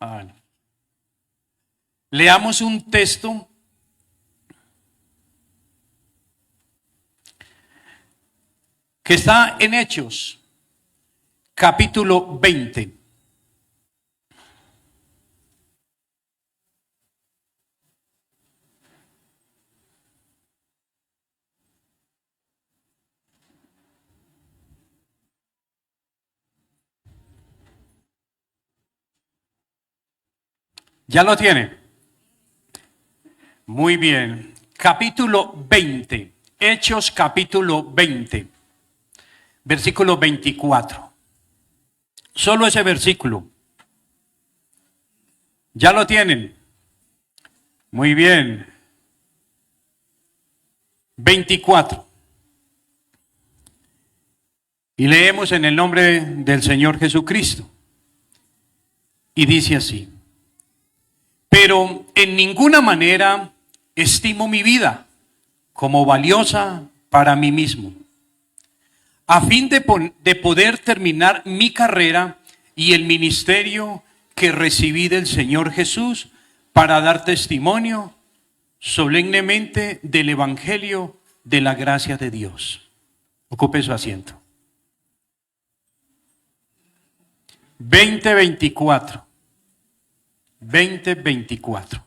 Ah, no. Leamos un texto que está en Hechos, capítulo 20. ¿Ya lo tiene? Muy bien. Capítulo 20. Hechos capítulo 20. Versículo 24. Solo ese versículo. ¿Ya lo tienen? Muy bien. 24. Y leemos en el nombre del Señor Jesucristo. Y dice así: pero en ninguna manera estimo mi vida como valiosa para mí mismo, a fin de poder terminar mi carrera y el ministerio que recibí del Señor Jesús para dar testimonio solemnemente del Evangelio de la gracia de Dios. Ocupe su asiento. 2024. 2024.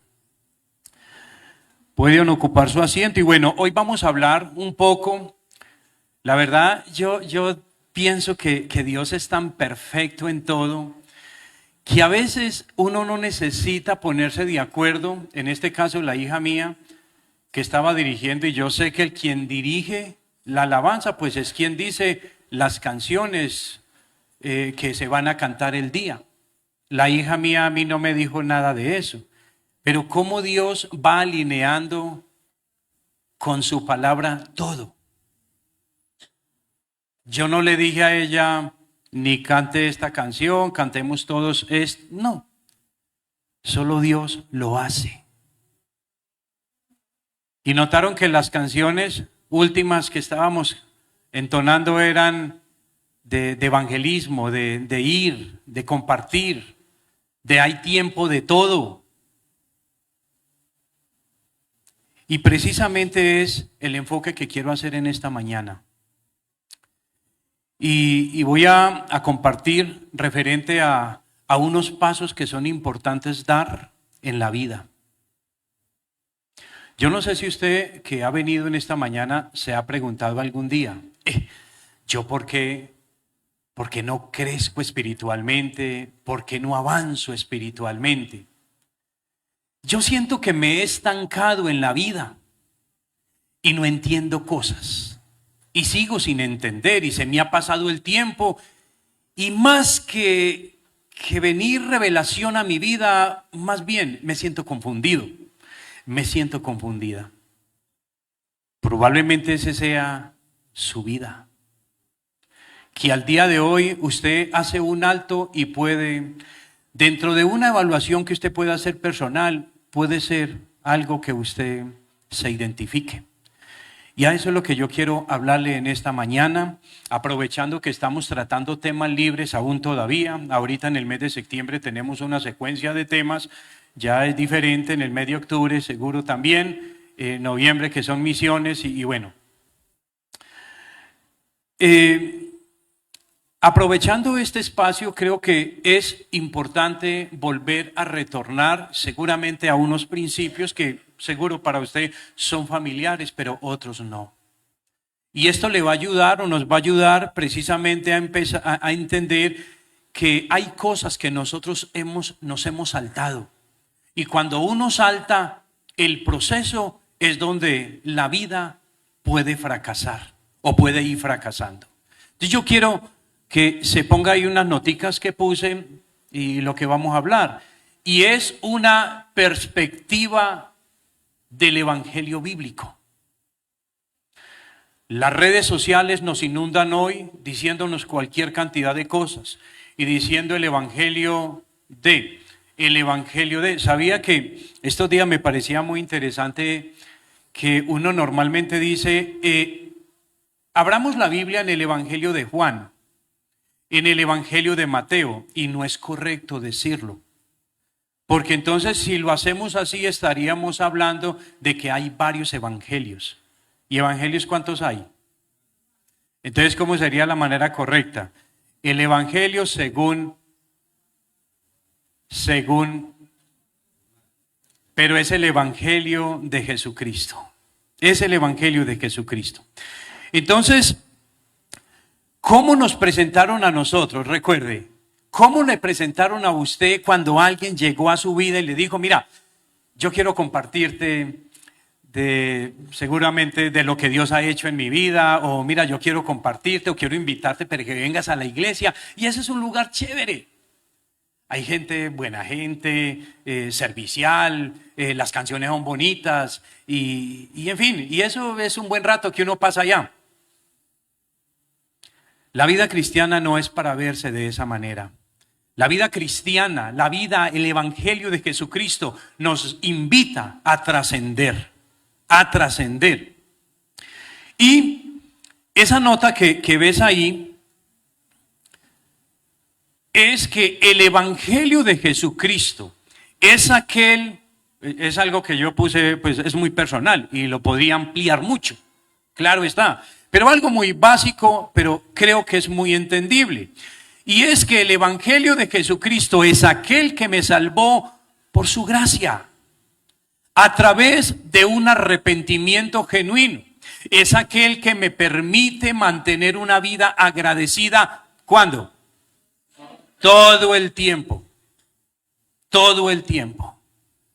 Pueden ocupar su asiento. Y bueno, hoy vamos a hablar un poco. La verdad, yo pienso que Dios es tan perfecto en todo que a veces uno no necesita ponerse de acuerdo. En este caso, la hija mía que estaba dirigiendo, y yo sé que el quien dirige la alabanza, pues es quien dice las canciones que se van a cantar el día. La hija mía a mí no me dijo nada de eso. Pero cómo Dios va alineando con su palabra todo. Yo no le dije a ella, ni cante esta canción, cantemos todos esto. No, solo Dios lo hace. Y notaron que las canciones últimas que estábamos entonando eran de evangelismo, de ir, de compartir, de hay tiempo de todo. Y precisamente es el enfoque que quiero hacer en esta mañana. Y voy a compartir referente a unos pasos que son importantes dar en la vida. Yo no sé si usted que ha venido en esta mañana se ha preguntado algún día, ¿yo por qué no crezco espiritualmente? ¿Por qué no avanzo espiritualmente? Yo siento que me he estancado en la vida y no entiendo cosas. Y sigo sin entender y se me ha pasado el tiempo. Y más que venir revelación a mi vida, más bien me siento confundido. Me siento confundida. Probablemente ese sea su vida. Que al día de hoy usted hace un alto y puede, dentro de una evaluación que usted pueda hacer personal, puede ser algo que usted se identifique. Y a eso es lo que yo quiero hablarle en esta mañana, aprovechando que estamos tratando temas libres aún todavía. Ahorita en el mes de septiembre tenemos una secuencia de temas, ya es diferente, en el mes de octubre seguro también, noviembre que son misiones y bueno. Aprovechando este espacio, creo que es importante volver a retornar seguramente a unos principios que seguro para usted son familiares, pero otros no. Y esto le va a ayudar o nos va a ayudar precisamente a empezar a entender que hay cosas que nosotros nos hemos saltado. Y cuando uno salta el proceso es donde la vida puede fracasar o puede ir fracasando. Entonces yo quiero que se ponga ahí unas noticas que puse y lo que vamos a hablar. Y es una perspectiva del evangelio bíblico. Las redes sociales nos inundan hoy diciéndonos cualquier cantidad de cosas y diciendo el evangelio de. ¿Sabía que estos días me parecía muy interesante que uno normalmente dice, abramos la Biblia en el evangelio de Juan, en el evangelio de Mateo, y no es correcto decirlo. Porque entonces si lo hacemos así estaríamos hablando de que hay varios evangelios. ¿Y evangelios cuántos hay? Entonces, ¿cómo sería la manera correcta? El evangelio pero es el evangelio de Jesucristo. Es el evangelio de Jesucristo. Entonces, ¿cómo nos presentaron a nosotros? Recuerde, ¿cómo le presentaron a usted cuando alguien llegó a su vida y le dijo, mira, yo quiero compartirte seguramente de lo que Dios ha hecho en mi vida, o mira, yo quiero compartirte o quiero invitarte para que vengas a la iglesia, y ese es un lugar chévere. Hay gente, buena gente, servicial, las canciones son bonitas, y en fin, y eso es un buen rato que uno pasa allá. La vida cristiana no es para verse de esa manera. La vida cristiana, la vida, el evangelio de Jesucristo nos invita a trascender. A trascender. Y esa nota que ves ahí es que el evangelio de Jesucristo es algo que yo puse, pues es muy personal y lo podría ampliar mucho, claro está, pero algo muy básico, pero creo que es muy entendible. Y es que el evangelio de Jesucristo es aquel que me salvó por su gracia, a través de un arrepentimiento genuino. Es aquel que me permite mantener una vida agradecida. ¿Cuándo? Todo el tiempo. Todo el tiempo.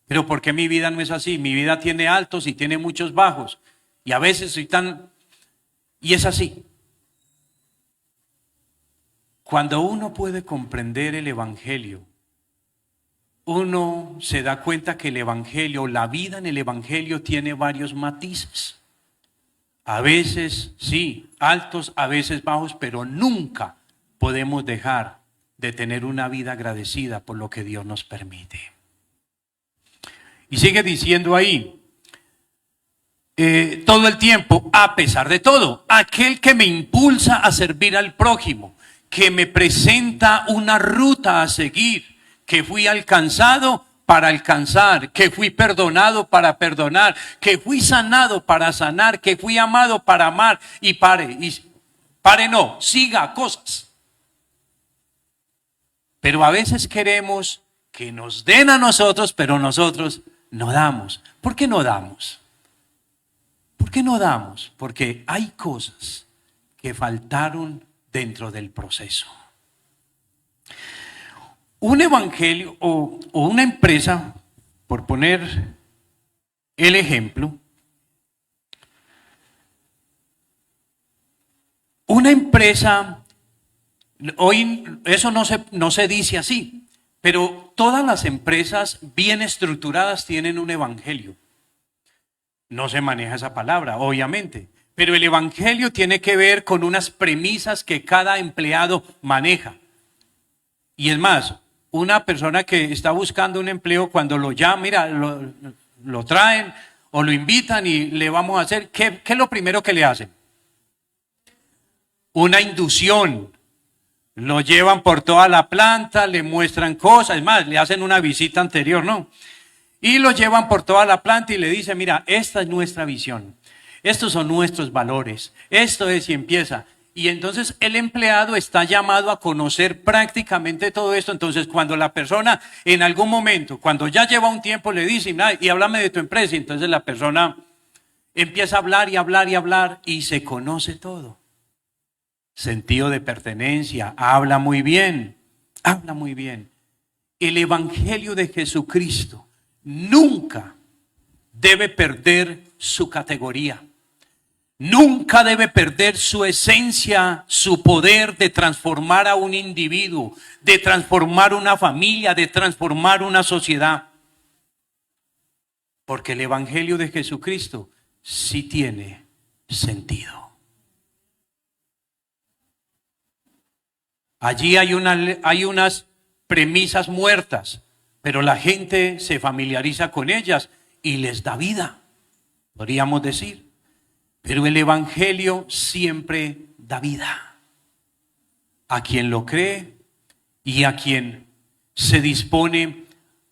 Pero ¿por qué mi vida no es así? Mi vida tiene altos y tiene muchos bajos. Y a veces soy y es así. Cuando uno puede comprender el evangelio, uno se da cuenta que el evangelio, la vida en el evangelio tiene varios matices. A veces sí, altos, a veces bajos, pero nunca podemos dejar de tener una vida agradecida por lo que Dios nos permite. Y sigue diciendo ahí, todo el tiempo, a pesar de todo, aquel que me impulsa a servir al prójimo, que me presenta una ruta a seguir, que fui alcanzado para alcanzar, que fui perdonado para perdonar, que fui sanado para sanar, que fui amado para amar, y siga cosas. Pero a veces queremos que nos den a nosotros, pero nosotros no damos. ¿Por qué no damos? ¿Por qué no damos? Porque hay cosas que faltaron dentro del proceso. Un evangelio o una empresa, por poner el ejemplo, una empresa, hoy eso no se dice así, pero todas las empresas bien estructuradas tienen un evangelio. No se maneja esa palabra, obviamente, pero el evangelio tiene que ver con unas premisas que cada empleado maneja. Y es más, una persona que está buscando un empleo, cuando lo llaman, mira, lo traen o lo invitan y le vamos a hacer, ¿qué es lo primero que le hacen? Una inducción. Lo llevan por toda la planta, le muestran cosas, es más, le hacen una visita anterior, ¿no? Y lo llevan por toda la planta y le dicen, mira, esta es nuestra visión, estos son nuestros valores, esto es, y empieza. Y entonces el empleado está llamado a conocer prácticamente todo esto. Entonces cuando la persona en algún momento, cuando ya lleva un tiempo, le dice, y háblame de tu empresa, y entonces la persona empieza a hablar y hablar y hablar y se conoce todo. Sentido de pertenencia, habla muy bien, habla muy bien. El evangelio de Jesucristo nunca debe perder su categoría. Nunca debe perder su esencia, su poder de transformar a un individuo, de transformar una familia, de transformar una sociedad. Porque el evangelio de Jesucristo sí tiene sentido. Allí hay unas premisas muertas, pero la gente se familiariza con ellas y les da vida, podríamos decir. Pero el evangelio siempre da vida a quien lo cree y a quien se dispone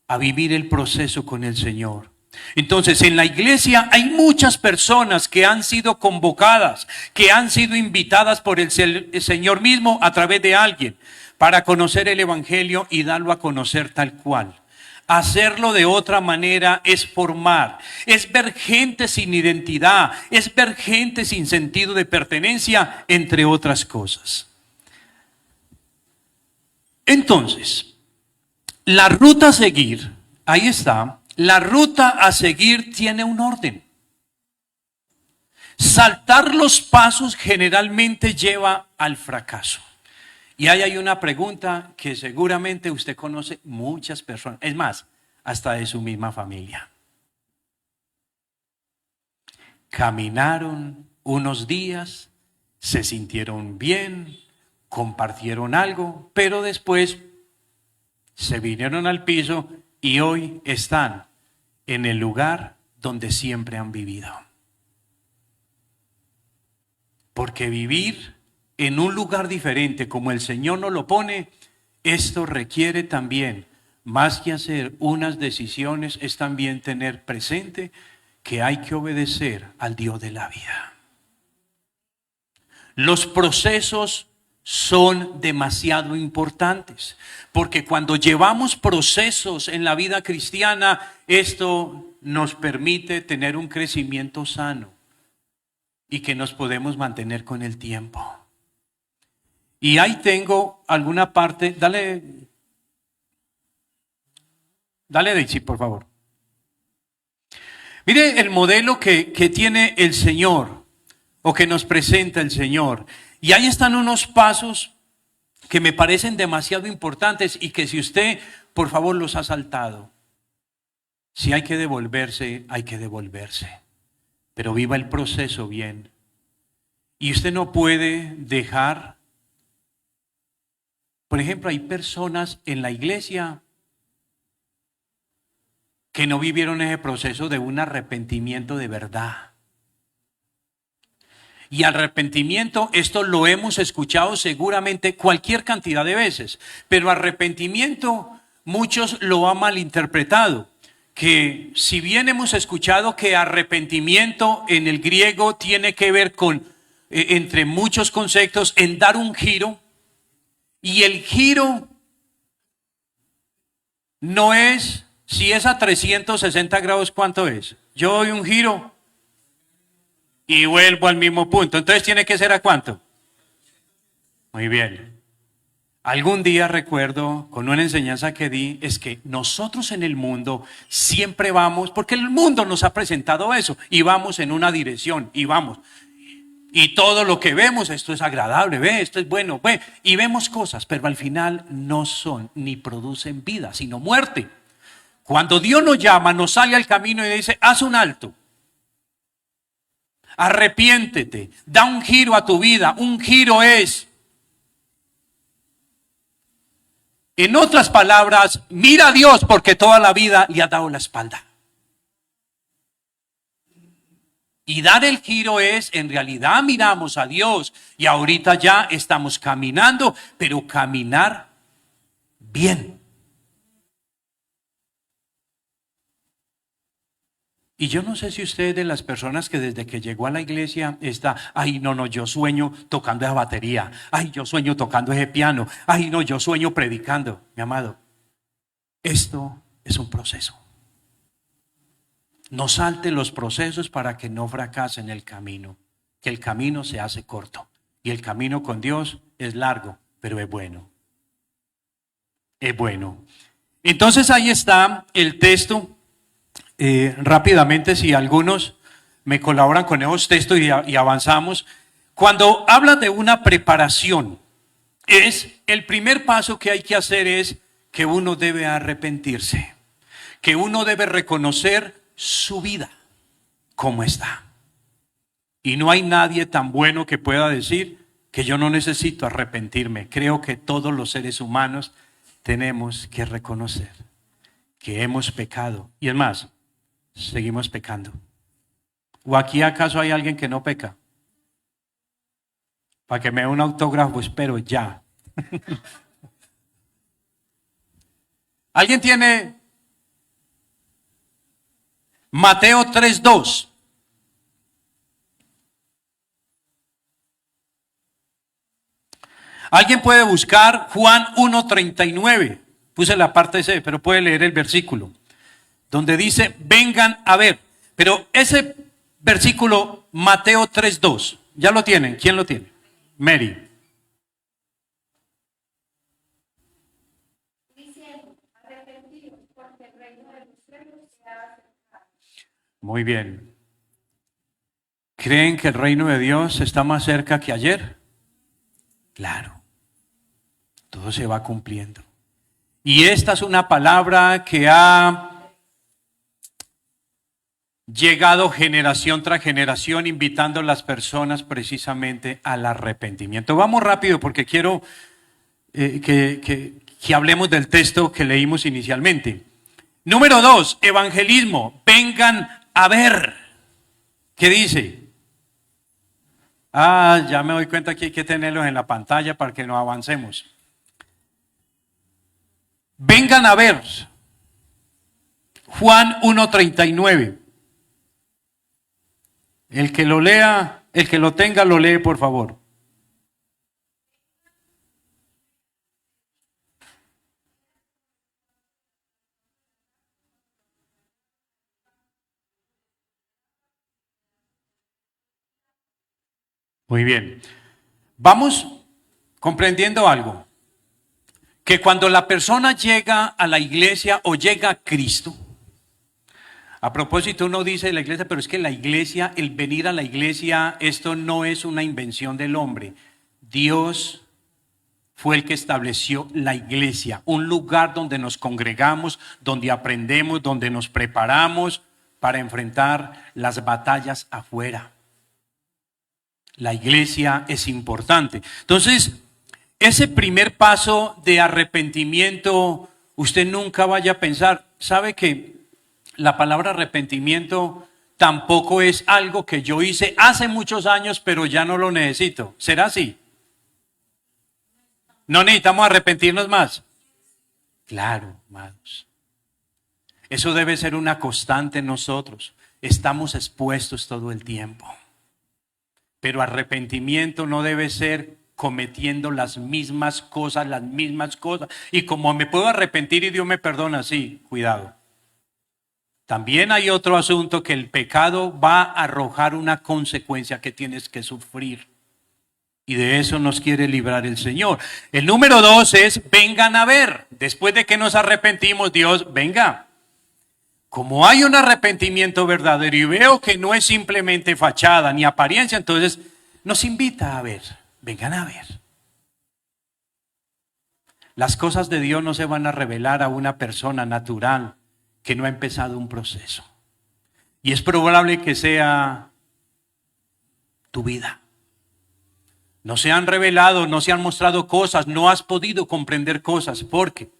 a vivir el proceso con el Señor. Entonces, en la iglesia hay muchas personas que han sido convocadas, que han sido invitadas por el Señor mismo a través de alguien para conocer el Evangelio y darlo a conocer tal cual. Hacerlo de otra manera es formar, es ver gente sin identidad, es ver gente sin sentido de pertenencia, entre otras cosas. Entonces, la ruta a seguir, ahí está, la ruta a seguir tiene un orden. Saltar los pasos generalmente lleva al fracaso. Y ahí hay una pregunta que seguramente usted conoce muchas personas, es más, hasta de su misma familia. Caminaron unos días, se sintieron bien, compartieron algo, pero después se vinieron al piso y hoy están en el lugar donde siempre han vivido. Porque vivir en un lugar diferente como el Señor nos lo pone, esto requiere también, más que hacer unas decisiones, es también tener presente que hay que obedecer al Dios de la vida. Los procesos son demasiado importantes, porque cuando llevamos procesos en la vida cristiana, esto nos permite tener un crecimiento sano y que nos podemos mantener con el tiempo. Y ahí tengo alguna parte, dale Daisy, por favor. Mire el modelo que tiene el Señor, o que nos presenta el Señor. Y ahí están unos pasos que me parecen demasiado importantes y que si usted, por favor, los ha saltado. Si hay que devolverse, hay que devolverse. Pero viva el proceso bien. Y usted no puede dejar. Por ejemplo, hay personas en la iglesia que no vivieron ese proceso de un arrepentimiento de verdad. Y arrepentimiento, esto lo hemos escuchado seguramente cualquier cantidad de veces, pero arrepentimiento muchos lo han malinterpretado. Que si bien hemos escuchado que arrepentimiento en el griego tiene que ver con, entre muchos conceptos, en dar un giro, y el giro no es, si es a 360 grados, ¿cuánto es? Yo doy un giro y vuelvo al mismo punto. Entonces tiene que ser ¿a cuánto? Muy bien. Algún día recuerdo con una enseñanza que di, es que nosotros en el mundo siempre vamos, porque el mundo nos ha presentado eso, y vamos en una dirección, y vamos. Y todo lo que vemos, esto es agradable, ve, esto es bueno, ve, y vemos cosas, pero al final no son ni producen vida, sino muerte. Cuando Dios nos llama, nos sale al camino y dice, haz un alto. Arrepiéntete, da un giro a tu vida. Un giro es, en otras palabras, mira a Dios porque toda la vida le ha dado la espalda. Y dar el giro es, en realidad miramos a Dios y ahorita ya estamos caminando, pero caminar bien. Y yo no sé si usted es de las personas que desde que llegó a la iglesia está, ay no, yo sueño tocando esa batería, ay yo sueño tocando ese piano, ay no, yo sueño predicando. Mi amado, esto es un proceso. No salte los procesos para que no fracase en el camino, que el camino se hace corto y el camino con Dios es largo, pero es bueno. Es bueno. Entonces ahí está el texto. Rápidamente, si algunos me colaboran con esos textos y avanzamos. Cuando habla de una preparación, es el primer paso que hay que hacer es que uno debe arrepentirse, que uno debe reconocer su vida, cómo está. Y no hay nadie tan bueno que pueda decir que yo no necesito arrepentirme. Creo que todos los seres humanos tenemos que reconocer que hemos pecado. Y es más, seguimos pecando. ¿O aquí acaso hay alguien que no peca? Para que me dé un autógrafo, espero ya. ¿Alguien tiene Mateo 3:2. Alguien puede buscar Juan 1:39. Puse la parte C, pero puede leer el versículo. Donde dice, vengan a ver. Pero ese versículo, Mateo 3:2, ¿ya lo tienen? ¿Quién lo tiene? Mary. Muy bien. ¿Creen que el reino de Dios está más cerca que ayer? Claro. Todo se va cumpliendo. Y esta es una palabra que ha llegado generación tras generación invitando a las personas precisamente al arrepentimiento. Vamos rápido porque quiero que hablemos del texto que leímos inicialmente. Número 2, evangelismo. Vengan a ver. ¿Qué dice? Ya me doy cuenta que hay que tenerlos en la pantalla para que no avancemos. Vengan a ver. Juan 1:39. El que lo lea, el que lo tenga, lo lee, por favor. Muy bien. Vamos comprendiendo algo. Que cuando la persona llega a la iglesia o llega a Cristo, a propósito uno dice la iglesia, pero es que la iglesia, el venir a la iglesia, esto no es una invención del hombre. Dios fue el que estableció la iglesia, un lugar donde nos congregamos, donde aprendemos, donde nos preparamos para enfrentar las batallas afuera. La iglesia es importante. Entonces, ese primer paso de arrepentimiento, usted nunca vaya a pensar, ¿sabe que la palabra arrepentimiento tampoco es algo que yo hice hace muchos años, pero ya no lo necesito? ¿Será así? ¿No necesitamos arrepentirnos más? Claro, amados. Eso debe ser una constante en nosotros. Estamos expuestos todo el tiempo. Pero arrepentimiento no debe ser cometiendo las mismas cosas. Y como me puedo arrepentir y Dios me perdona, sí, cuidado. También hay otro asunto, que el pecado va a arrojar una consecuencia que tienes que sufrir. Y de eso nos quiere librar el Señor. El número 2 es, vengan a ver. Después de que nos arrepentimos, Dios, venga. Como hay un arrepentimiento verdadero y veo que no es simplemente fachada ni apariencia, entonces nos invita a ver, vengan a ver. Las cosas de Dios no se van a revelar a una persona natural que no ha empezado un proceso. Y es probable que sea tu vida. No se han revelado, no se han mostrado cosas, no has podido comprender cosas, porque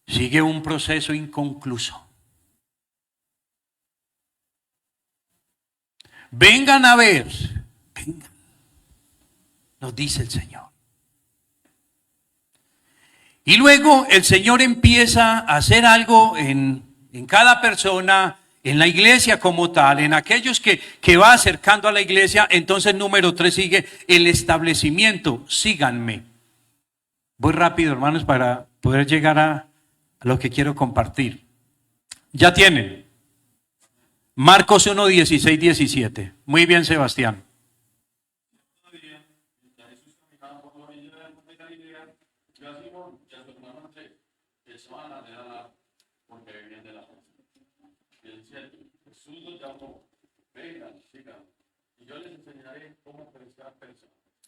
sigue un proceso inconcluso. Vengan a ver, vengan, nos dice el Señor. Y luego el Señor empieza a hacer algo en cada persona, en la iglesia como tal, en aquellos que va acercando a la iglesia. Entonces número 3 sigue el establecimiento. Síganme. Voy rápido, hermanos, para poder llegar a lo que quiero compartir. Ya tienen. Marcos 1, 16, 17. Muy bien, Sebastián.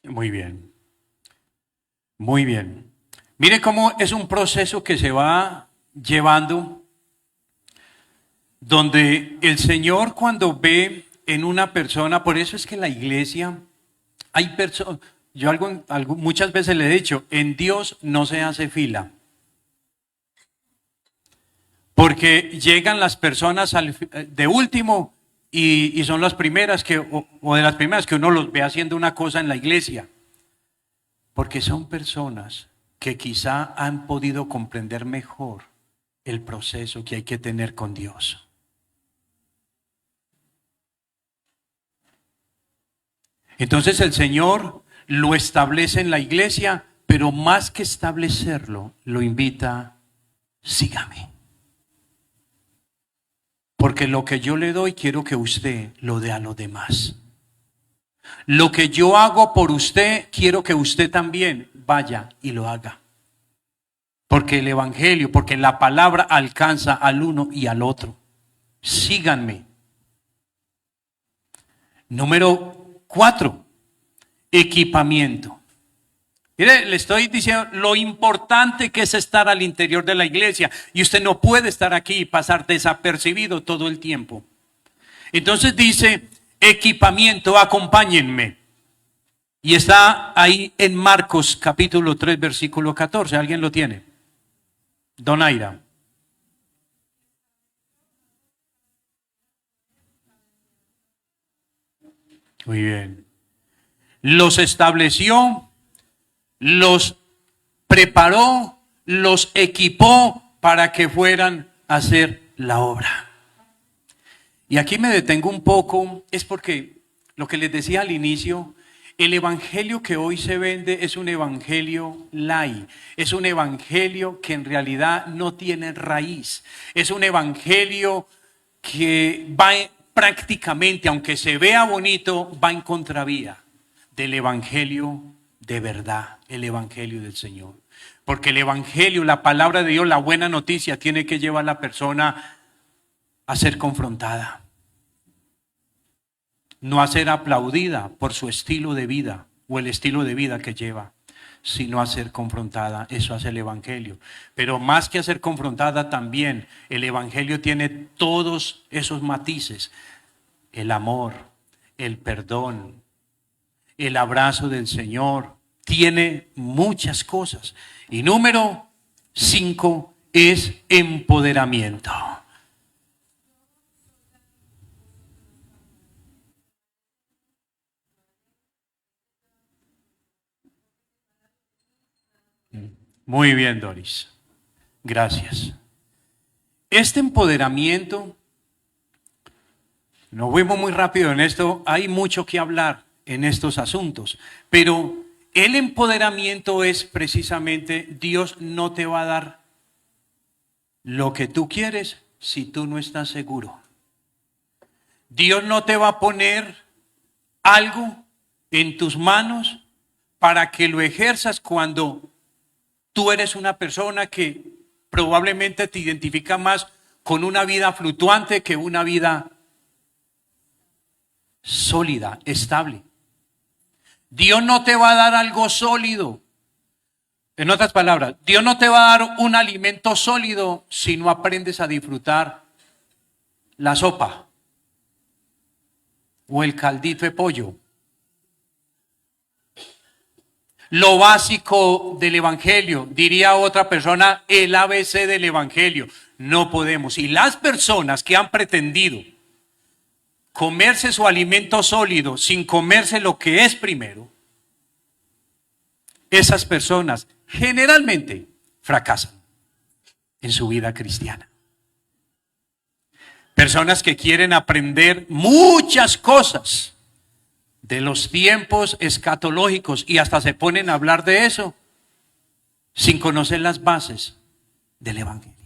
Muy bien. Muy bien. Mire cómo es un proceso que se va llevando, donde el Señor, cuando ve en una persona, por eso es que en la iglesia hay personas, yo muchas veces le he dicho, en Dios no se hace fila. Porque llegan las personas de último y son las primeras o de las primeras que uno los ve haciendo una cosa en la iglesia. Porque son personas que quizá han podido comprender mejor el proceso que hay que tener con Dios. Entonces el Señor lo establece en la iglesia, pero más que establecerlo, lo invita, sígame. Porque lo que yo le doy, quiero que usted lo dé a los demás. Lo que yo hago por usted, quiero que usted también vaya y lo haga. Porque el evangelio, porque la palabra alcanza al uno y al otro. Síganme. Número 4, equipamiento. Mire, le estoy diciendo lo importante que es estar al interior de la iglesia. Y usted no puede estar aquí y pasar desapercibido todo el tiempo. Entonces dice, equipamiento, acompáñenme. Y está ahí en Marcos capítulo 3, versículo 14. ¿Alguien lo tiene? Donaira. Muy bien. Los estableció, los preparó, los equipó para que fueran a hacer la obra. Y aquí me detengo un poco, es porque lo que les decía al inicio, el evangelio que hoy se vende es un evangelio light, es un evangelio que en realidad no tiene raíz, es un evangelio que va prácticamente, aunque se vea bonito, va en contravía del evangelio de verdad, el evangelio del Señor. Porque el evangelio, la palabra de Dios, la buena noticia, tiene que llevar a la persona a ser confrontada, no a ser aplaudida por su estilo de vida o el estilo de vida que lleva, sino a ser confrontada. Eso hace el evangelio. Pero más que a ser confrontada, también el evangelio tiene todos esos matices: el amor, el perdón, el abrazo del Señor. Tiene muchas cosas. Y número 5 es empoderamiento. Muy bien, Doris. Gracias. Este empoderamiento, nos fuimos muy rápido en esto, hay mucho que hablar en estos asuntos, pero el empoderamiento es precisamente, Dios no te va a dar lo que tú quieres si tú no estás seguro. Dios no te va a poner algo en tus manos para que lo ejerzas cuando tú eres una persona que probablemente te identifica más con una vida fluctuante que una vida sólida, estable. Dios no te va a dar algo sólido. En otras palabras, Dios no te va a dar un alimento sólido si no aprendes a disfrutar la sopa o el caldito de pollo. Lo básico del evangelio, diría otra persona, el ABC del evangelio. No podemos. Y las personas que han pretendido comerse su alimento sólido sin comerse lo que es primero, esas personas generalmente fracasan en su vida cristiana. Personas que quieren aprender muchas cosas de los tiempos escatológicos y hasta se ponen a hablar de eso sin conocer las bases del evangelio.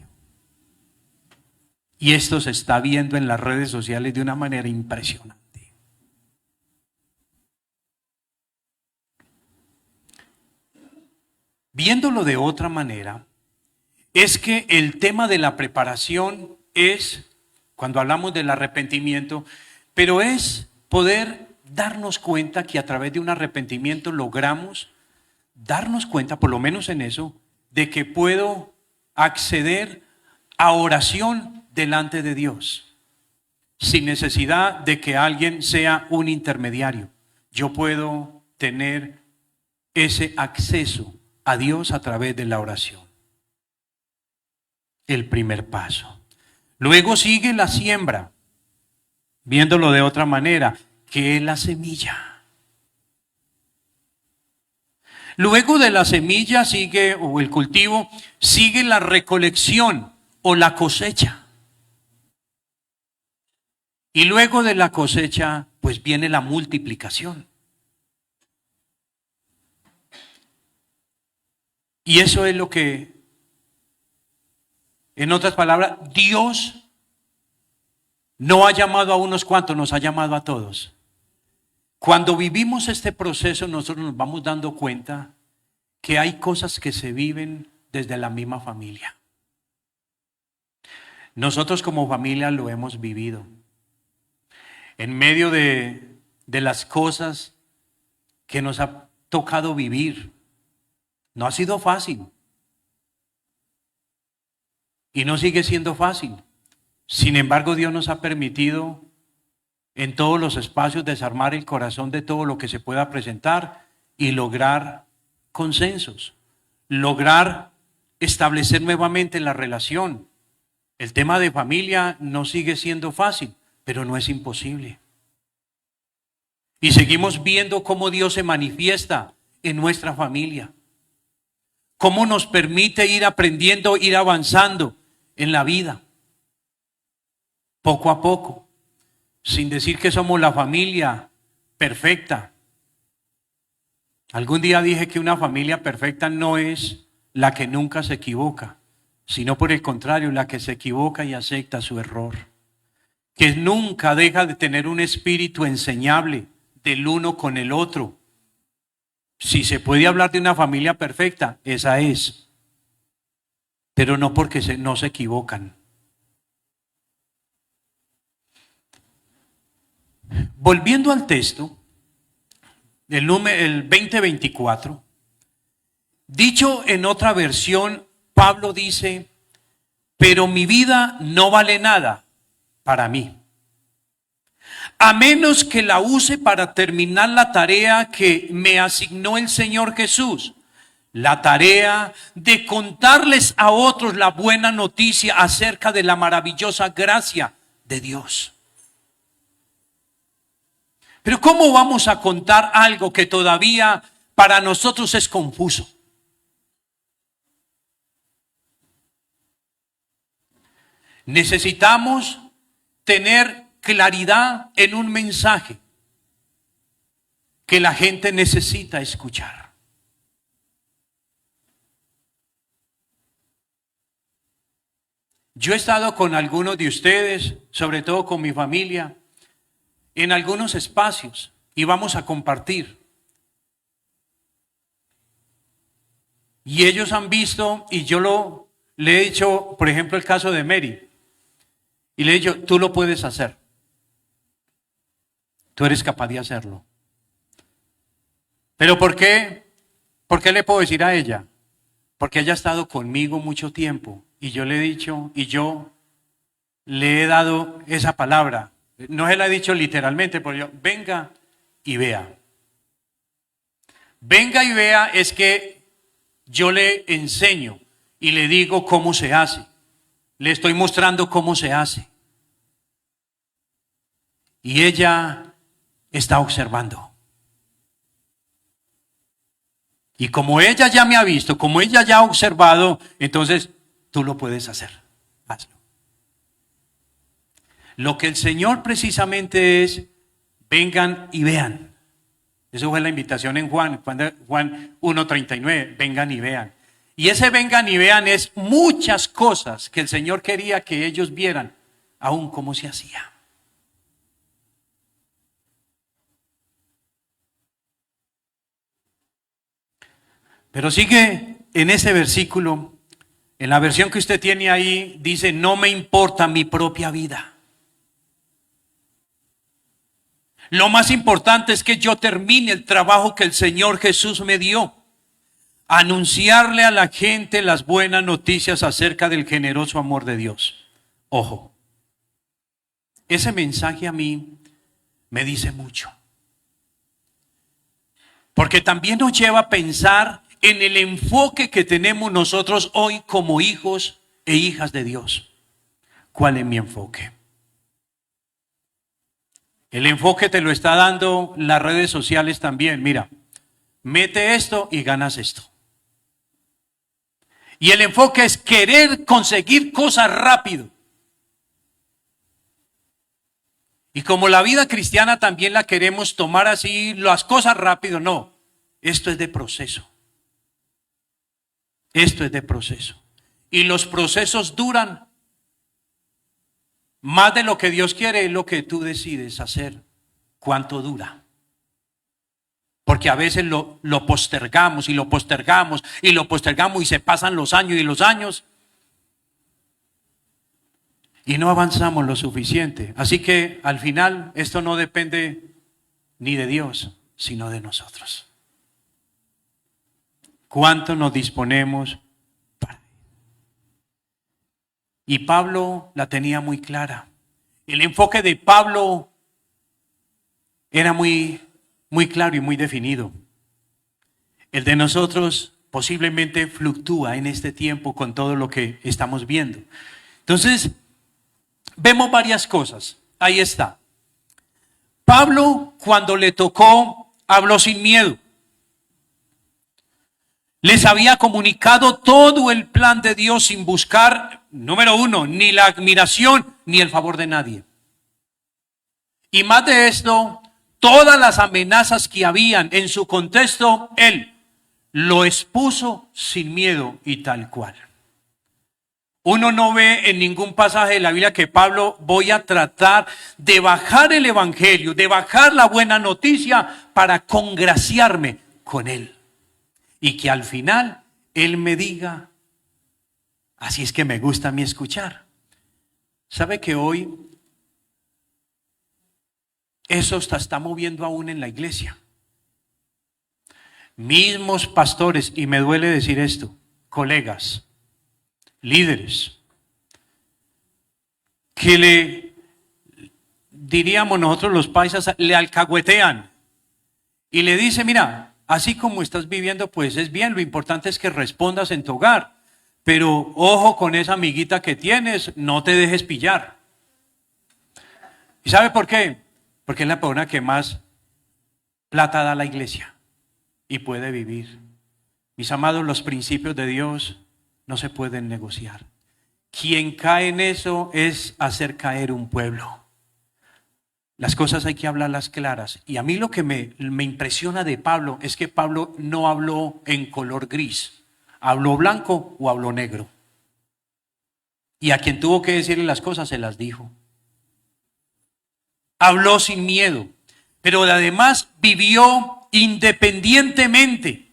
Y esto se está viendo en las redes sociales de una manera impresionante. Viéndolo de otra manera, es que el tema de la preparación es, cuando hablamos del arrepentimiento, pero es poder darnos cuenta que a través de un arrepentimiento logramos darnos cuenta, por lo menos en eso, de que puedo acceder a oración delante de Dios, sin necesidad de que alguien sea un intermediario. Yo puedo tener ese acceso a Dios a través de la oración. El primer paso. Luego sigue la siembra, viéndolo de otra manera, que es la semilla. Luego de la semilla sigue, o el cultivo, sigue la recolección o la cosecha. Y luego de la cosecha, pues viene la multiplicación. Y eso es lo que, en otras palabras, Dios no ha llamado a unos cuantos, nos ha llamado a todos. Cuando vivimos este proceso, nosotros nos vamos dando cuenta que hay cosas que se viven desde la misma familia. Nosotros como familia lo hemos vivido. En medio de las cosas que nos ha tocado vivir, no ha sido fácil. Y no sigue siendo fácil. Sin embargo, Dios nos ha permitido en todos los espacios desarmar el corazón de todo lo que se pueda presentar y lograr consensos, lograr establecer nuevamente la relación. El tema de familia no sigue siendo fácil, pero no es imposible. Y seguimos viendo cómo Dios se manifiesta en nuestra familia, cómo nos permite ir aprendiendo, ir avanzando en la vida, poco a poco, sin decir que somos la familia perfecta. Algún día dije que una familia perfecta no es la que nunca se equivoca, sino por el contrario, la que se equivoca y acepta su error, que nunca deja de tener un espíritu enseñable del uno con el otro. Si se puede hablar de una familia perfecta, esa es, pero no porque no se equivocan. Volviendo al texto, el 20:24, dicho en otra versión, Pablo dice, pero mi vida no vale nada para mí, a menos que la use para terminar la tarea que me asignó el Señor Jesús, la tarea de contarles a otros la buena noticia acerca de la maravillosa gracia de Dios. Pero ¿cómo vamos a contar algo que todavía para nosotros es confuso? Necesitamos tener claridad en un mensaje que la gente necesita escuchar. Yo he estado con algunos de ustedes, sobre todo con mi familia, en algunos espacios y vamos a compartir. Y ellos han visto, y yo le he dicho, por ejemplo, el caso de Mary, y le he dicho, tú lo puedes hacer. Tú eres capaz de hacerlo. ¿Pero por qué? ¿Por qué le puedo decir a ella? Porque ella ha estado conmigo mucho tiempo y yo le he dicho, y yo le he dado esa palabra. No se la he dicho literalmente, pero yo, venga y vea. Venga y vea es que yo le enseño y le digo cómo se hace. Le estoy mostrando cómo se hace. Y ella está observando. Y como ella ya me ha visto, como ella ya ha observado, entonces tú lo puedes hacer. Hazlo. Lo que el Señor precisamente es, vengan y vean. Eso fue la invitación en Juan 1:39, vengan y vean. Y ese vengan y vean es muchas cosas que el Señor quería que ellos vieran, aún cómo se hacía. Pero sigue en ese versículo, en la versión que usted tiene ahí, dice, no me importa mi propia vida. Lo más importante es que yo termine el trabajo que el Señor Jesús me dio. Anunciarle a la gente las buenas noticias acerca del generoso amor de Dios. Ojo, ese mensaje a mí me dice mucho. Porque también nos lleva a pensar en el enfoque que tenemos nosotros hoy como hijos e hijas de Dios. ¿Cuál es mi enfoque? El enfoque te lo está dando las redes sociales también. Mira, mete esto y ganas esto. Y el enfoque es querer conseguir cosas rápido. Y como la vida cristiana también la queremos tomar así, las cosas rápido, no. Esto es de proceso. Esto es de proceso. Y los procesos duran más de lo que Dios quiere, es lo que tú decides hacer. ¿Cuánto dura? Porque a veces lo postergamos y lo postergamos y lo postergamos y se pasan los años y los años y no avanzamos lo suficiente. Así que al final esto no depende ni de Dios, sino de nosotros. ¿Cuánto nos disponemos para? Y Pablo la tenía muy clara. El enfoque de Pablo era muy claro y muy definido. El de nosotros posiblemente fluctúa en este tiempo con todo lo que estamos viendo. Entonces, vemos varias cosas. Ahí está. Pablo, cuando le tocó, habló sin miedo. Les había comunicado todo el plan de Dios sin buscar, número uno, ni la admiración ni el favor de nadie. Y más de esto, todas las amenazas que habían en su contexto, él lo expuso sin miedo y tal cual. Uno no ve en ningún pasaje de la Biblia que Pablo voy a tratar de bajar el evangelio, de bajar la buena noticia para congraciarme con él. Y que al final él me diga, así es que me gusta a mí escuchar. ¿Sabe que hoy eso se está moviendo aún en la iglesia? Mismos pastores, y me duele decir esto, colegas, líderes, que le, diríamos nosotros los paisas, le alcahuetean y le dice, mira, así como estás viviendo, pues es bien, lo importante es que respondas en tu hogar, pero ojo con esa amiguita que tienes, no te dejes pillar. ¿Y sabe por qué? Porque es la persona que más plata da a la iglesia y puede vivir. Mis amados, los principios de Dios no se pueden negociar. Quien cae en eso es hacer caer un pueblo. Las cosas hay que hablarlas claras. Y a mí lo que me impresiona de Pablo es que Pablo no habló en color gris. Habló blanco o habló negro. Y a quien tuvo que decirle las cosas se las dijo. Habló sin miedo, pero además vivió independientemente.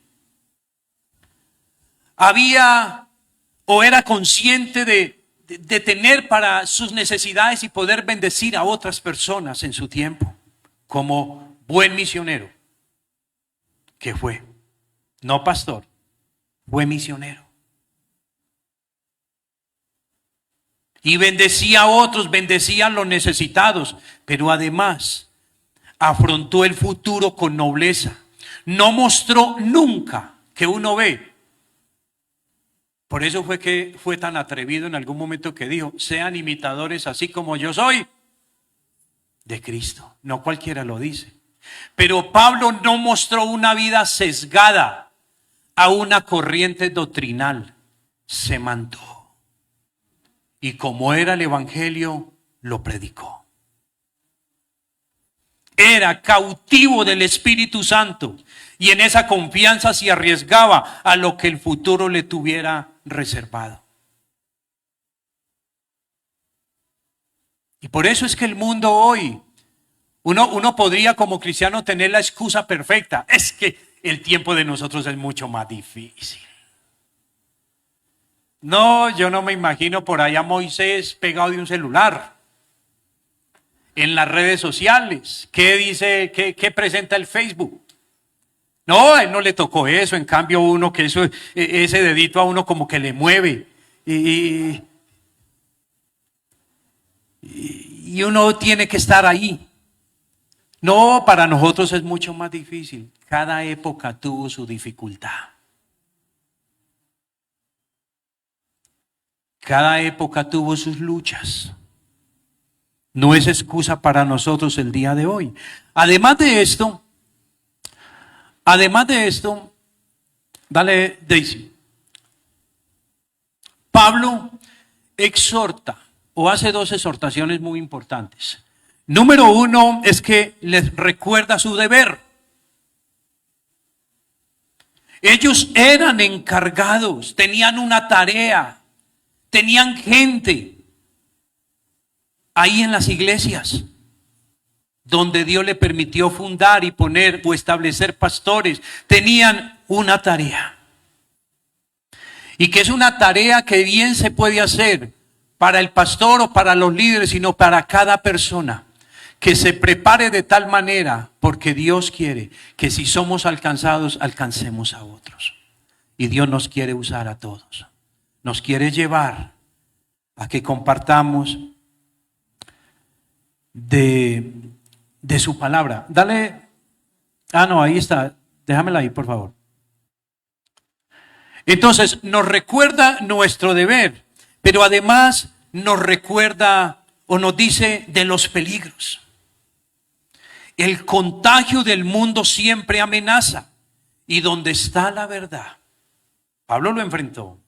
Había o era consciente de tener para sus necesidades y poder bendecir a otras personas en su tiempo, como buen misionero que fue, no pastor, fue misionero. Y bendecía a otros, bendecía a los necesitados, pero además afrontó el futuro con nobleza. No mostró nunca, que uno ve. Por eso fue que fue tan atrevido en algún momento que dijo, sean imitadores así como yo soy de Cristo. No cualquiera lo dice. Pero Pablo no mostró una vida sesgada a una corriente doctrinal. Se mantuvo. Y como era el evangelio, lo predicó. Era cautivo del Espíritu Santo y en esa confianza se arriesgaba a lo que el futuro le tuviera reservado. Y por eso es que el mundo hoy, uno podría como cristiano tener la excusa perfecta. Es que el tiempo de nosotros es mucho más difícil. No, yo no me imagino por allá Moisés pegado de un celular. En las redes sociales. ¿Qué dice? ¿Qué presenta el Facebook? No, a él no le tocó eso. En cambio uno que eso, ese dedito a uno como que le mueve. Y uno tiene que estar ahí. No, para nosotros es mucho más difícil. Cada época tuvo su dificultad. Cada época tuvo sus luchas. No es excusa para nosotros el día de hoy. Además de esto, dale Daisy. Pablo exhorta o hace dos exhortaciones muy importantes. Número uno es que les recuerda su deber. Ellos eran encargados, tenían una tarea, tenían gente ahí en las iglesias, donde Dios le permitió fundar y poner o establecer pastores. Tenían una tarea. Y que es una tarea que bien se puede hacer para el pastor o para los líderes, sino para cada persona. Que se prepare de tal manera, porque Dios quiere que si somos alcanzados, alcancemos a otros. Y Dios nos quiere usar a todos. Nos quiere llevar a que compartamos de su palabra. Dale. No, ahí está. Déjamela ahí, por favor. Entonces, nos recuerda nuestro deber, pero además nos recuerda o nos dice de los peligros. El contagio del mundo siempre amenaza. Y donde está la verdad, Pablo lo enfrentó.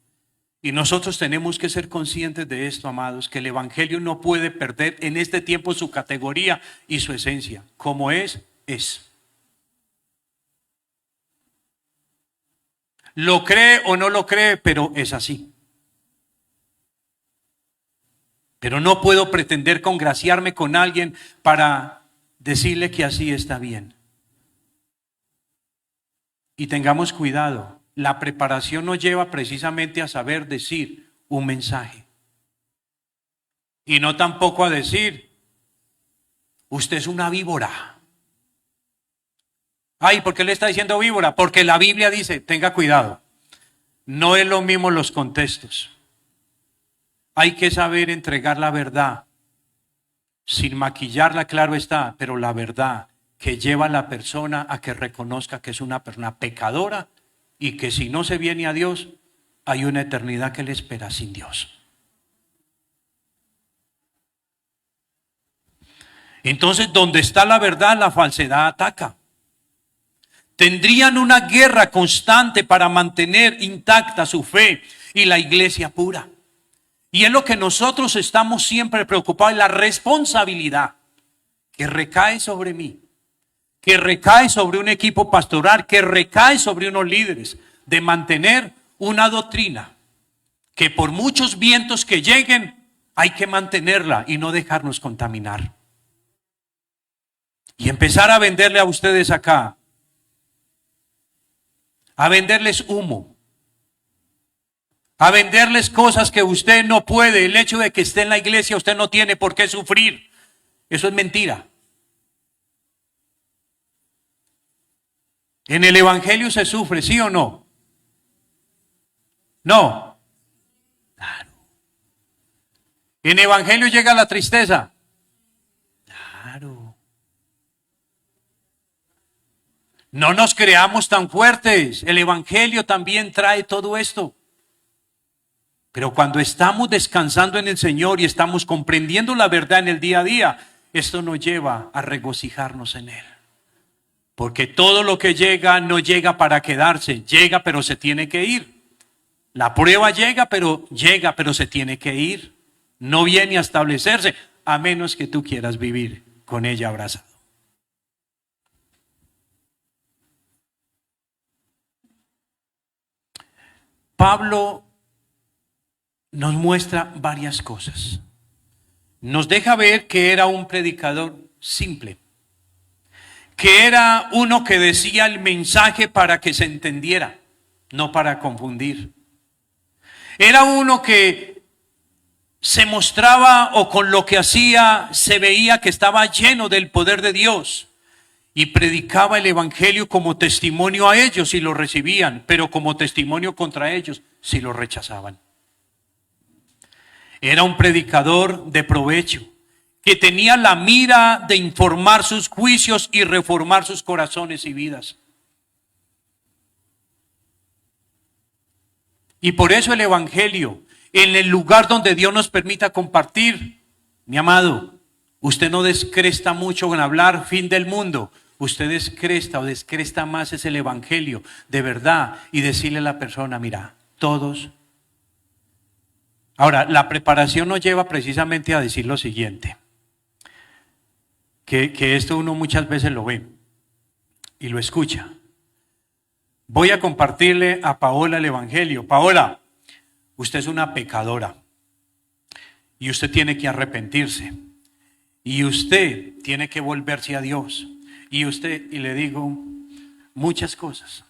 Y nosotros tenemos que ser conscientes de esto, amados, que el evangelio no puede perder en este tiempo su categoría y su esencia. Como es. Lo cree o no lo cree, pero es así. Pero no puedo pretender congraciarme con alguien para decirle que así está bien. Y tengamos cuidado. La preparación nos lleva precisamente a saber decir un mensaje. Y no tampoco a decir, usted es una víbora. Ay, ¿por qué le está diciendo víbora? Porque la Biblia dice, tenga cuidado. No es lo mismo los contextos. Hay que saber entregar la verdad. Sin maquillarla, claro está, pero la verdad que lleva a la persona a que reconozca que es una persona pecadora y que si no se viene a Dios, hay una eternidad que le espera sin Dios. Entonces, donde está la verdad, la falsedad ataca. Tendrían una guerra constante para mantener intacta su fe y la iglesia pura. Y es lo que nosotros estamos siempre preocupados, la responsabilidad que recae sobre mí, que recae sobre un equipo pastoral, que recae sobre unos líderes, de mantener una doctrina que por muchos vientos que lleguen, hay que mantenerla y no dejarnos contaminar. Y empezar a venderle a ustedes acá, a venderles humo, a venderles cosas que usted no puede. El hecho de que esté en la iglesia, usted no tiene por qué sufrir. Eso es mentira. En el evangelio se sufre, ¿sí o no? No. Claro. En el evangelio llega la tristeza. Claro. No nos creamos tan fuertes. El evangelio también trae todo esto. Pero cuando estamos descansando en el Señor y estamos comprendiendo la verdad en el día a día, esto nos lleva a regocijarnos en Él. Porque todo lo que llega no llega para quedarse, llega pero se tiene que ir. La prueba llega pero se tiene que ir. No viene a establecerse, a menos que tú quieras vivir con ella abrazado. Pablo nos muestra varias cosas. Nos deja ver que era un predicador simple, que era uno que decía el mensaje para que se entendiera, no para confundir. Era uno que se mostraba o con lo que hacía se veía que estaba lleno del poder de Dios y predicaba el evangelio como testimonio a ellos si lo recibían, pero como testimonio contra ellos si lo rechazaban. Era un predicador de provecho, que tenía la mira de informar sus juicios y reformar sus corazones y vidas. Y por eso el evangelio, en el lugar donde Dios nos permita compartir, mi amado, usted no descresta mucho en hablar fin del mundo. Usted descresta o descresta más es el evangelio de verdad y decirle a la persona, mira, todos. Ahora, la preparación nos lleva precisamente a decir lo siguiente, que esto uno muchas veces lo ve y lo escucha. Voy a compartirle a Paola el Evangelio. Paola, usted es una pecadora y usted tiene que arrepentirse y usted tiene que volverse a Dios. Y le digo muchas cosas.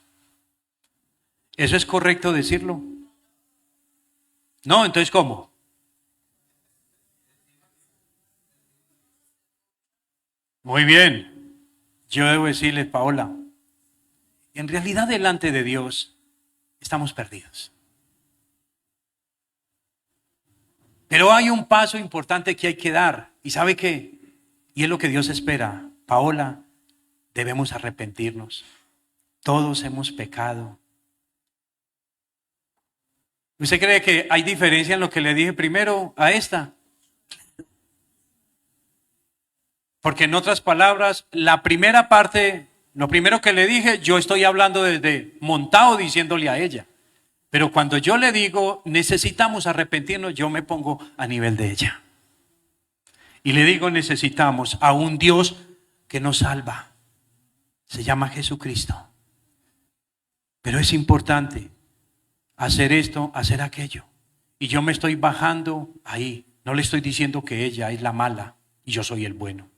¿Eso es correcto decirlo? No, entonces ¿cómo? Muy bien. Yo debo decirle, Paola, en realidad delante de Dios estamos perdidos. Pero hay un paso importante que hay que dar. ¿Y sabe qué? Y es lo que Dios espera. Paola, debemos arrepentirnos. Todos hemos pecado. ¿Usted cree que hay diferencia en lo que le dije primero a esta? Porque en otras palabras, la primera parte, lo primero que le dije, yo estoy hablando desde montado diciéndole a ella. Pero cuando yo le digo, necesitamos arrepentirnos, yo me pongo a nivel de ella. Y le digo, necesitamos a un Dios que nos salva. Se llama Jesucristo. Pero es importante hacer esto, hacer aquello. Y yo me estoy bajando ahí. No le estoy diciendo que ella es la mala y yo soy el bueno.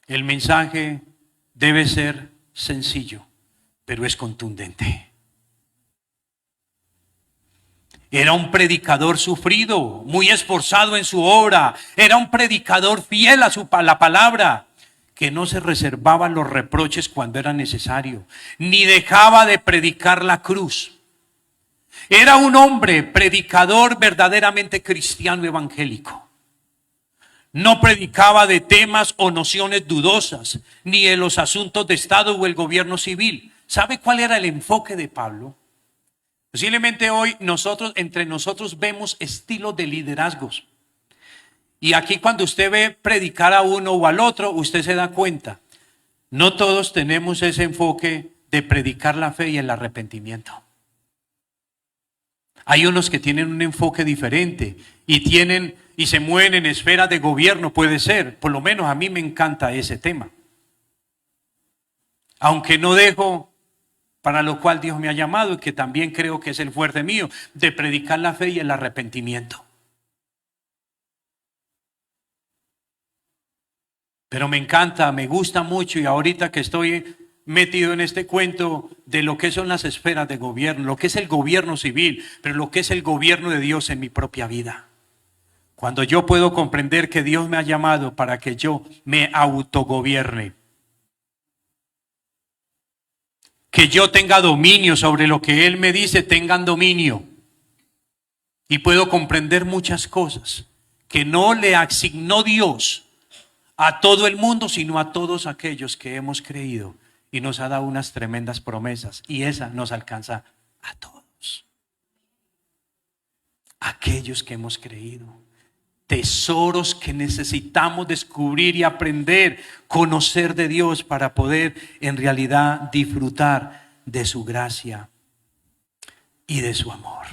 El mensaje debe ser sencillo, pero es contundente. Era un predicador sufrido, muy esforzado en su obra. Era un predicador fiel a la palabra, que no se reservaba los reproches cuando era necesario, ni dejaba de predicar la cruz. Era un hombre predicador verdaderamente cristiano evangélico. No predicaba de temas o nociones dudosas, ni de los asuntos de Estado o el gobierno civil. ¿Sabe cuál era el enfoque de Pablo? Posiblemente hoy entre nosotros vemos estilos de liderazgos. Y aquí cuando usted ve predicar a uno o al otro, usted se da cuenta. No todos tenemos ese enfoque de predicar la fe y el arrepentimiento. Hay unos que tienen un enfoque diferente y se mueven en esferas de gobierno, puede ser. Por lo menos a mí me encanta ese tema. Aunque no dejo para lo cual Dios me ha llamado y que también creo que es el fuerte mío, de predicar la fe y el arrepentimiento. Pero me encanta, me gusta mucho y ahorita que estoy metido en este cuento de lo que son las esferas de gobierno, lo que es el gobierno civil, pero lo que es el gobierno de Dios en mi propia vida. Cuando yo puedo comprender que Dios me ha llamado para que yo me autogobierne, que yo tenga dominio sobre lo que Él me dice, tengan dominio. Y puedo comprender muchas cosas que no le asignó Dios a todo el mundo, sino a todos aquellos que hemos creído. Y nos ha dado unas tremendas promesas. Y esa nos alcanza a todos. Aquellos que hemos creído. Tesoros que necesitamos descubrir y aprender, conocer de Dios para poder en realidad disfrutar de su gracia y de su amor.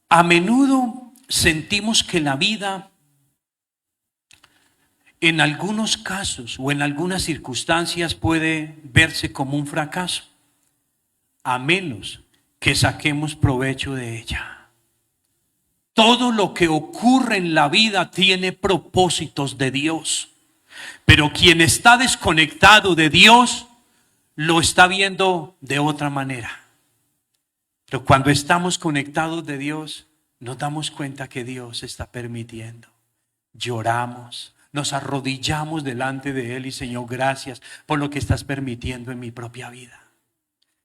A menudo sentimos que la vida, en algunos casos o en algunas circunstancias, puede verse como un fracaso, a menos que saquemos provecho de ella. Todo lo que ocurre en la vida tiene propósitos de Dios, pero quien está desconectado de Dios lo está viendo de otra manera. Pero cuando estamos conectados de Dios, nos damos cuenta que Dios está permitiendo. Lloramos, nos arrodillamos delante de Él y Señor, gracias por lo que estás permitiendo en mi propia vida.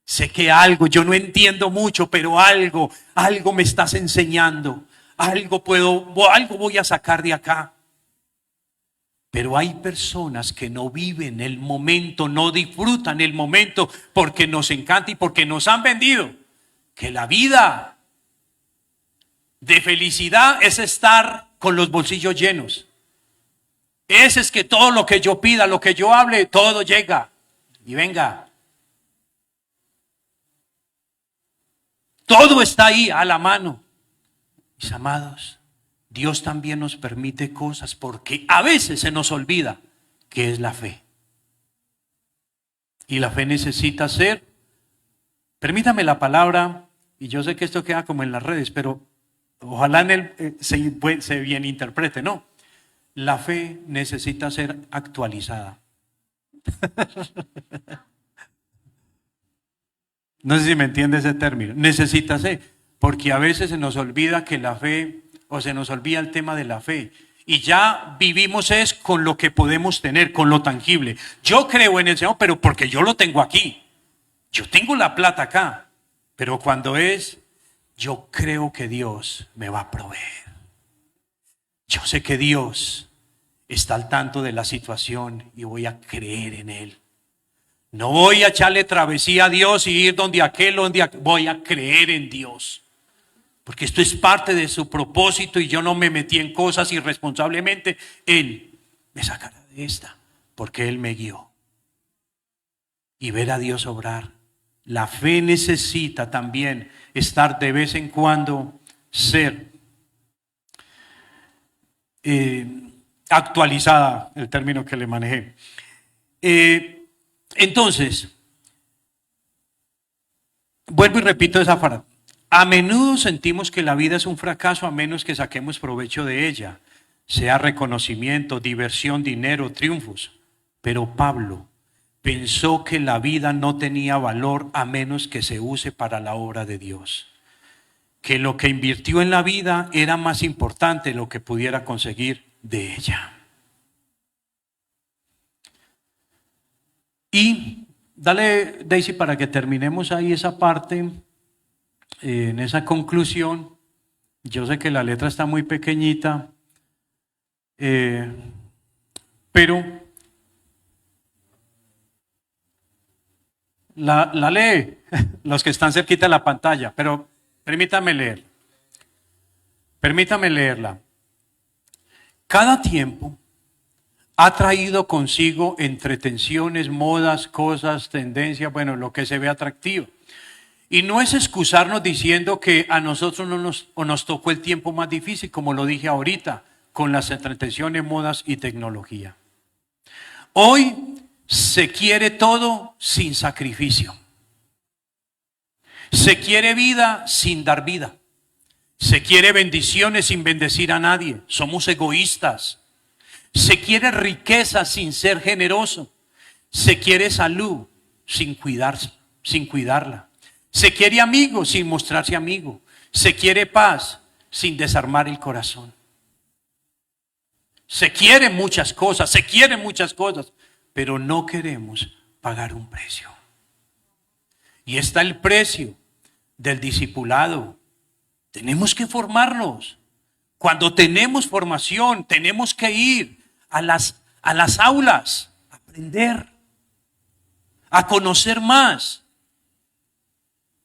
Sé que yo no entiendo mucho, pero algo me estás enseñando. Algo voy a sacar de acá. Pero hay personas que no viven el momento, no disfrutan el momento porque nos encanta y porque nos han vendido que la vida de felicidad es estar con los bolsillos llenos. Es que todo lo que yo pida, lo que yo hable, todo llega y venga. Todo está ahí a la mano. Mis amados, Dios también nos permite cosas porque a veces se nos olvida que es la fe. Y la fe necesita ser, permítame la palabra, y yo sé que esto queda como en las redes, pero ojalá se bien interprete, ¿no? La fe necesita ser actualizada. No sé si me entiende ese término. Necesita ser, porque a veces se nos olvida que la fe, o se nos olvida el tema de la fe. Y ya vivimos es con lo que podemos tener, con lo tangible. Yo creo en el Señor, pero porque yo lo tengo aquí. Yo tengo la plata acá. Pero cuando es, yo creo que Dios me va a proveer. Yo sé que Dios está al tanto de la situación y voy a creer en Él. No voy a echarle travesía a Dios y ir donde aquel, voy a creer en Dios. Porque esto es parte de su propósito y yo no me metí en cosas irresponsablemente. Él me sacará de esta porque Él me guió. Y ver a Dios obrar. La fe necesita también estar de vez en cuando, ser actualizada, el término que le manejé. Entonces, vuelvo y repito esa frase. A menudo sentimos que la vida es un fracaso a menos que saquemos provecho de ella, sea reconocimiento, diversión, dinero, triunfos. Pero Pablo pensó que la vida no tenía valor a menos que se use para la obra de Dios. Que lo que invirtió en la vida era más importante lo que pudiera conseguir de ella. Y dale, Daisy, para que terminemos ahí esa parte, en esa conclusión. Yo sé que la letra está muy pequeñita, pero la lee, los que están cerquita de la pantalla, pero permítame leerla. Cada tiempo ha traído consigo entretenciones, modas, cosas, tendencias, bueno, lo que se ve atractivo. Y no es excusarnos diciendo que a nosotros no nos tocó el tiempo más difícil, como lo dije ahorita, con las entretenciones, modas y tecnología. Hoy se quiere todo sin sacrificio. Se quiere vida sin dar vida. Se quiere bendiciones sin bendecir a nadie. Somos egoístas. Se quiere riqueza sin ser generoso. Se quiere salud sin cuidarla. Se quiere amigo sin mostrarse amigo. Se quiere paz sin desarmar el corazón. Se quieren muchas cosas, pero no queremos pagar un precio. Y está el precio del discipulado. Tenemos que formarnos. Cuando tenemos formación, tenemos que ir a las aulas, a aprender, a conocer más.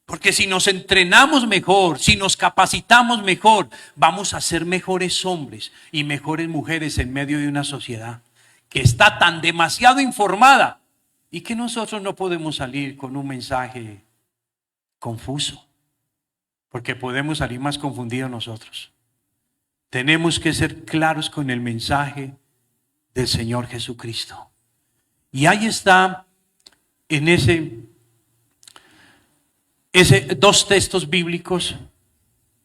Porque si nos entrenamos mejor, si nos capacitamos mejor, vamos a ser mejores hombres y mejores mujeres en medio de una sociedad que está tan demasiado informada y que nosotros no podemos salir con un mensaje confuso, porque podemos salir más confundidos nosotros. Tenemos que ser claros con el mensaje del Señor Jesucristo. Y ahí está en ese dos textos bíblicos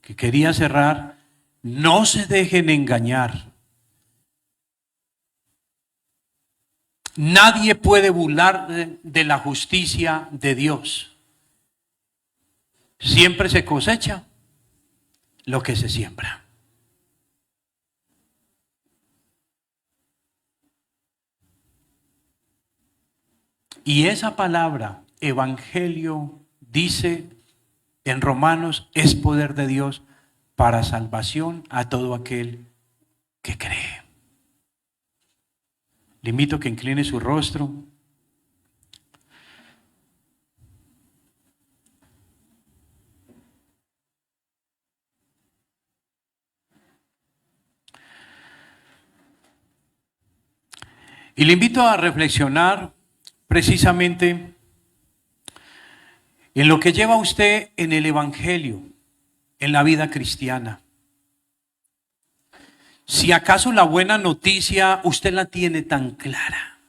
que quería cerrar. No se dejen engañar. Nadie puede burlar de la justicia de Dios. Siempre se cosecha lo que se siembra. Y esa palabra, evangelio, dice en Romanos, es poder de Dios para salvación a todo aquel que cree. Le invito a que incline su rostro. Y le invito a reflexionar precisamente en lo que lleva usted en el evangelio, en la vida cristiana. Si acaso la buena noticia usted la tiene tan clara.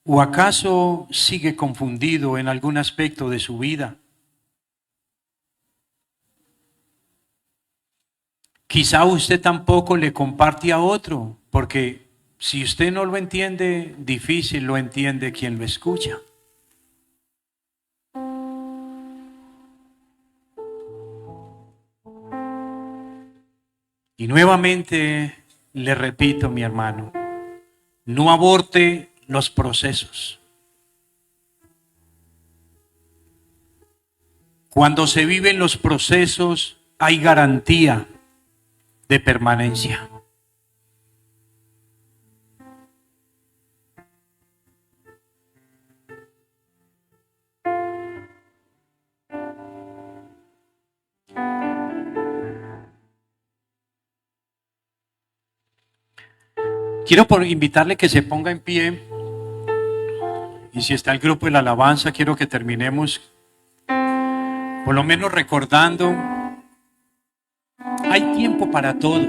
¿O acaso sigue confundido en algún aspecto de su vida? Quizá usted tampoco le comparte a otro, porque si usted no lo entiende, difícil lo entiende quien lo escucha. Y nuevamente le repito, mi hermano, no aborte los procesos. Cuando se viven los procesos, hay garantía de permanencia. Quiero invitarle que se ponga en pie, y si está el grupo de la alabanza, quiero que terminemos por lo menos recordando, hay tiempo para todo,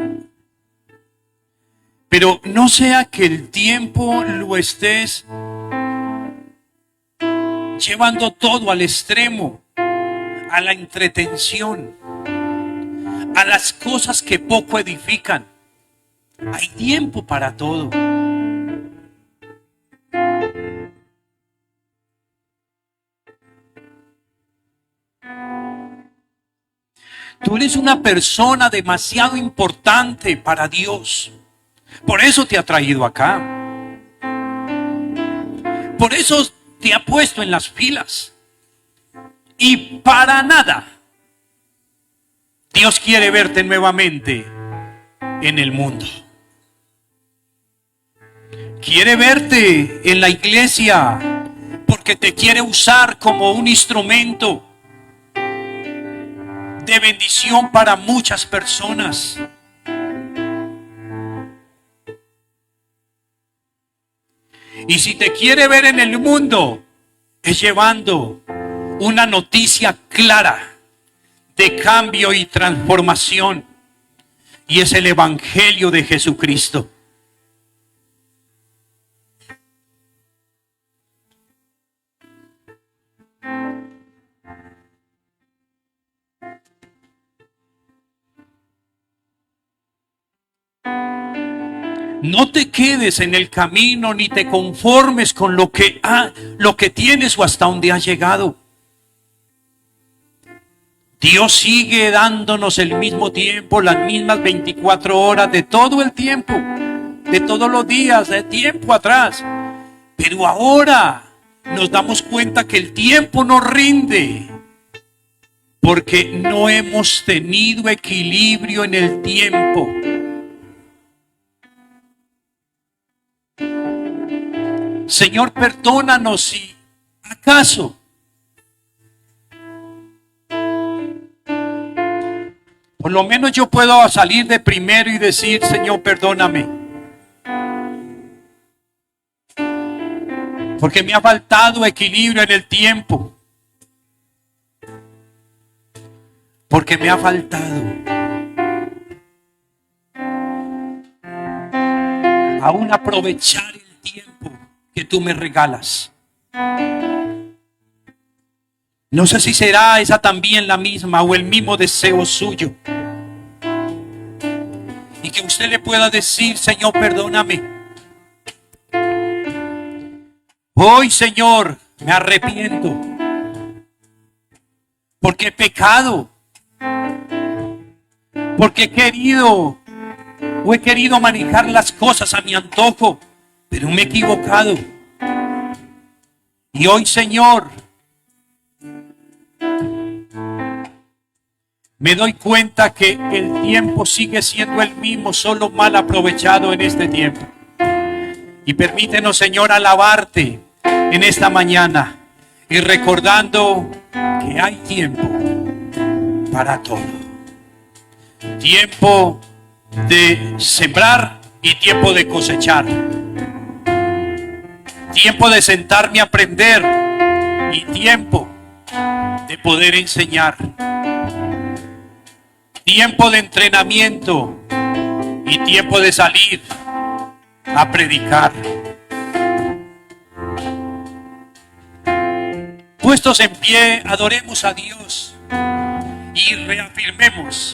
pero no sea que el tiempo lo estés llevando todo al extremo, a la entretención, a las cosas que poco edifican. Hay tiempo para todo. Tú eres una persona demasiado importante para Dios. Por eso te ha traído acá. Por eso te ha puesto en las filas. Y para nada Dios quiere verte nuevamente en el mundo. Quiere verte en la iglesia porque te quiere usar como un instrumento de bendición para muchas personas. Y si te quiere ver en el mundo, es llevando una noticia clara de cambio y transformación. Y es el Evangelio de Jesucristo. No te quedes en el camino ni te conformes con lo que tienes o hasta donde has llegado. Dios sigue dándonos el mismo tiempo, las mismas 24 horas de todo el tiempo, de todos los días, de tiempo atrás. Pero ahora nos damos cuenta que el tiempo nos rinde porque no hemos tenido equilibrio en el tiempo. Señor, perdónanos si acaso por lo menos yo puedo salir de primero y decir, Señor, perdóname. Porque me ha faltado equilibrio en el tiempo. Porque me ha faltado aún aprovechar el tiempo que tú me regalas. No sé si será esa también la misma o el mismo deseo suyo. Y que usted le pueda decir, Señor, perdóname. Hoy, Señor, me arrepiento. Porque he pecado. Porque he querido manejar las cosas a mi antojo. Pero me he equivocado. Y hoy, Señor, me doy cuenta que el tiempo sigue siendo el mismo, solo mal aprovechado en este tiempo. Y permítenos, Señor, alabarte en esta mañana y recordando que hay tiempo para todo. Tiempo de sembrar y tiempo de cosechar. Tiempo de sentarme a aprender y tiempo de poder enseñar. Tiempo de entrenamiento y tiempo de salir a predicar. Puestos en pie, adoremos a Dios y reafirmemos